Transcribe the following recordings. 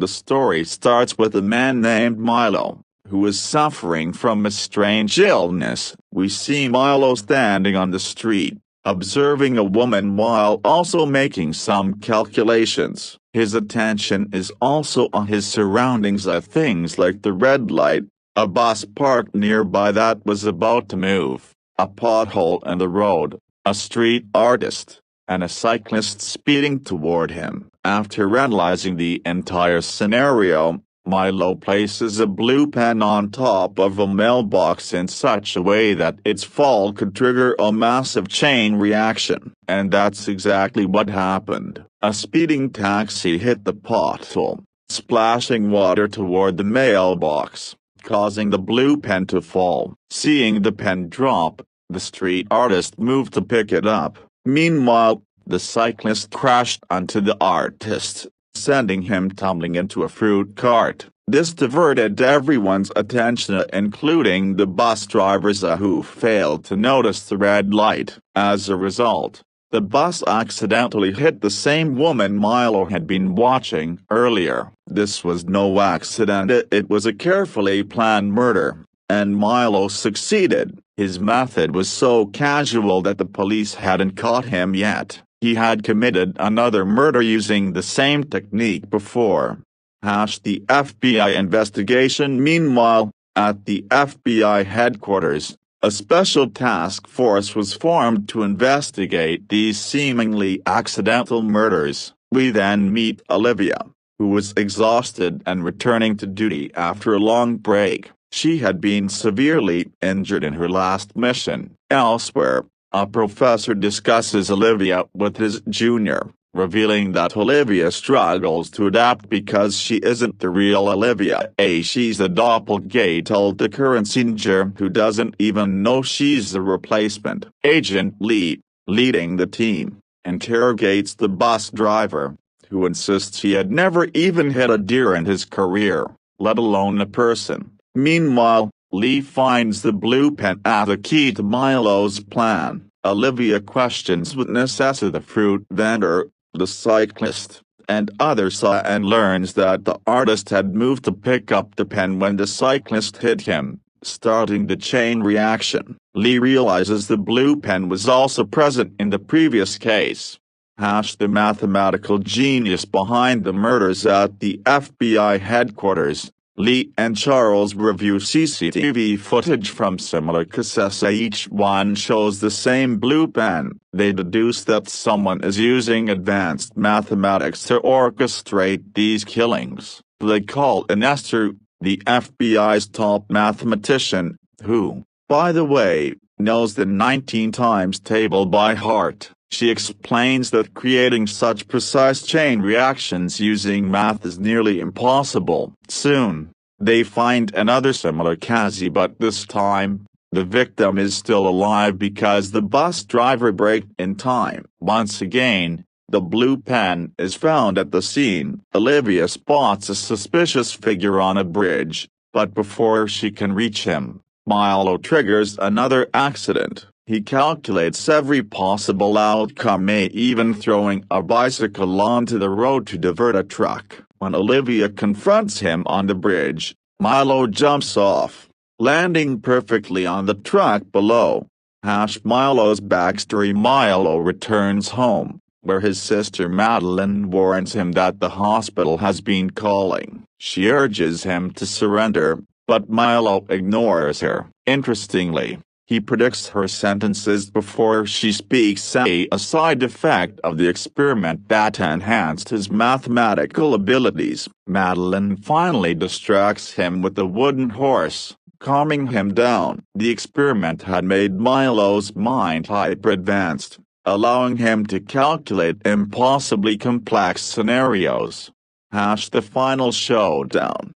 The story starts with a man named Milo, who is suffering from a strange illness. We see Milo standing on the street, observing a woman while also making some calculations. His attention is also on his surroundings, things like the red light, a bus parked nearby that was about to move, a pothole in the road, a street artist, and a cyclist speeding toward him. After realizing the entire scenario, Milo places a blue pen on top of a mailbox in such a way that its fall could trigger a massive chain reaction. And that's exactly what happened. A speeding taxi hit the pothole, splashing water toward the mailbox, causing the blue pen to fall. Seeing the pen drop, the street artist moved to pick it up. Meanwhile, the cyclist crashed onto the artist, sending him tumbling into a fruit cart. This diverted everyone's attention, including the bus drivers who failed to notice the red light. As a result, the bus accidentally hit the same woman Milo had been watching earlier. This was no accident, it was a carefully planned murder, and Milo succeeded. His method was so casual that the police hadn't caught him yet. He had committed another murder using the same technique before. The FBI investigation. Meanwhile, at the FBI headquarters, a special task force was formed to investigate these seemingly accidental murders. We then meet Olivia, who was exhausted and returning to duty after a long break. She had been severely injured in her last mission. Elsewhere, a professor discusses Olivia with his junior, revealing that Olivia struggles to adapt because she isn't the real Olivia. She's a doppelganger told the current senior who doesn't even know she's the replacement. Agent Lee, leading the team, interrogates the bus driver, who insists he had never even hit a deer in his career, let alone a person. Meanwhile, Lee finds the blue pen as a key to Milo's plan. Olivia questions witnesses, the fruit vendor, the cyclist, and others, and learns that the artist had moved to pick up the pen when the cyclist hit him, starting the chain reaction. Lee realizes the blue pen was also present in the previous case. The mathematical genius behind the murders. At the FBI headquarters, Lee and Charles review CCTV footage from similar cases. Each one shows the same blue pen. They deduce that someone is using advanced mathematics to orchestrate these killings. They call in Esther, the FBI's top mathematician, who, by the way, knows the 19 times table by heart. She explains that creating such precise chain reactions using math is nearly impossible. Soon, they find another similar case, but this time, the victim is still alive because the bus driver braked in time. Once again, the blue pen is found at the scene. Olivia spots a suspicious figure on a bridge, but before she can reach him, Milo triggers another accident. He calculates every possible outcome, even throwing a bicycle onto the road to divert a truck. When Olivia confronts him on the bridge, Milo jumps off, landing perfectly on the truck below. Milo's backstory. Milo returns home, where his sister Madeline warns him that the hospital has been calling. She urges him to surrender, but Milo ignores her. Interestingly, he predicts her sentences before she speaks, a side effect of the experiment that enhanced his mathematical abilities. Madeline finally distracts him with a wooden horse, calming him down. The experiment had made Milo's mind hyper-advanced, allowing him to calculate impossibly complex scenarios. The final showdown.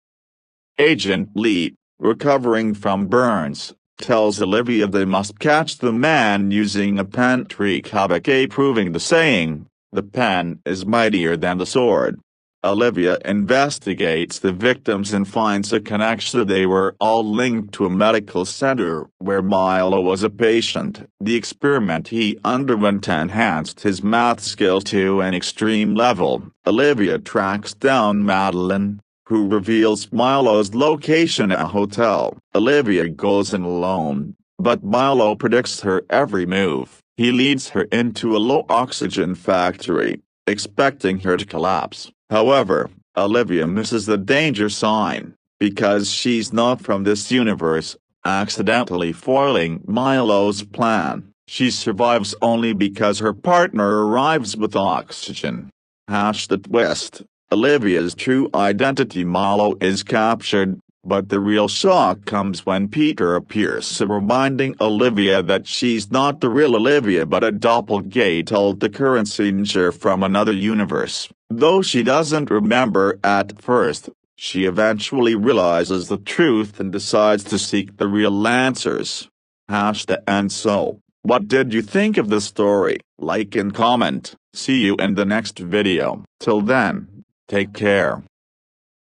Agent Lee, recovering from burns, tells Olivia they must catch the man using a pen trick, proving the saying, "The pen is mightier than the sword." Olivia investigates the victims and finds a connection. They were all linked to a medical center where Milo was a patient. The experiment he underwent enhanced his math skills to an extreme level. Olivia tracks down Madeline, who reveals Milo's location at a hotel. Olivia goes in alone, but Milo predicts her every move. He leads her into a low-oxygen factory, expecting her to collapse. However, Olivia misses the danger sign, because she's not from this universe, accidentally foiling Milo's plan. She survives only because her partner arrives with oxygen. The twist. Olivia's true identity. Milo is captured, but the real shock comes when Peter appears, reminding Olivia that she's not the real Olivia but a doppelganger from another universe. Though she doesn't remember at first, she eventually realizes the truth and decides to seek the real answers. And so, what did you think of the story? Like and comment. See you in the next video. Till then, take care.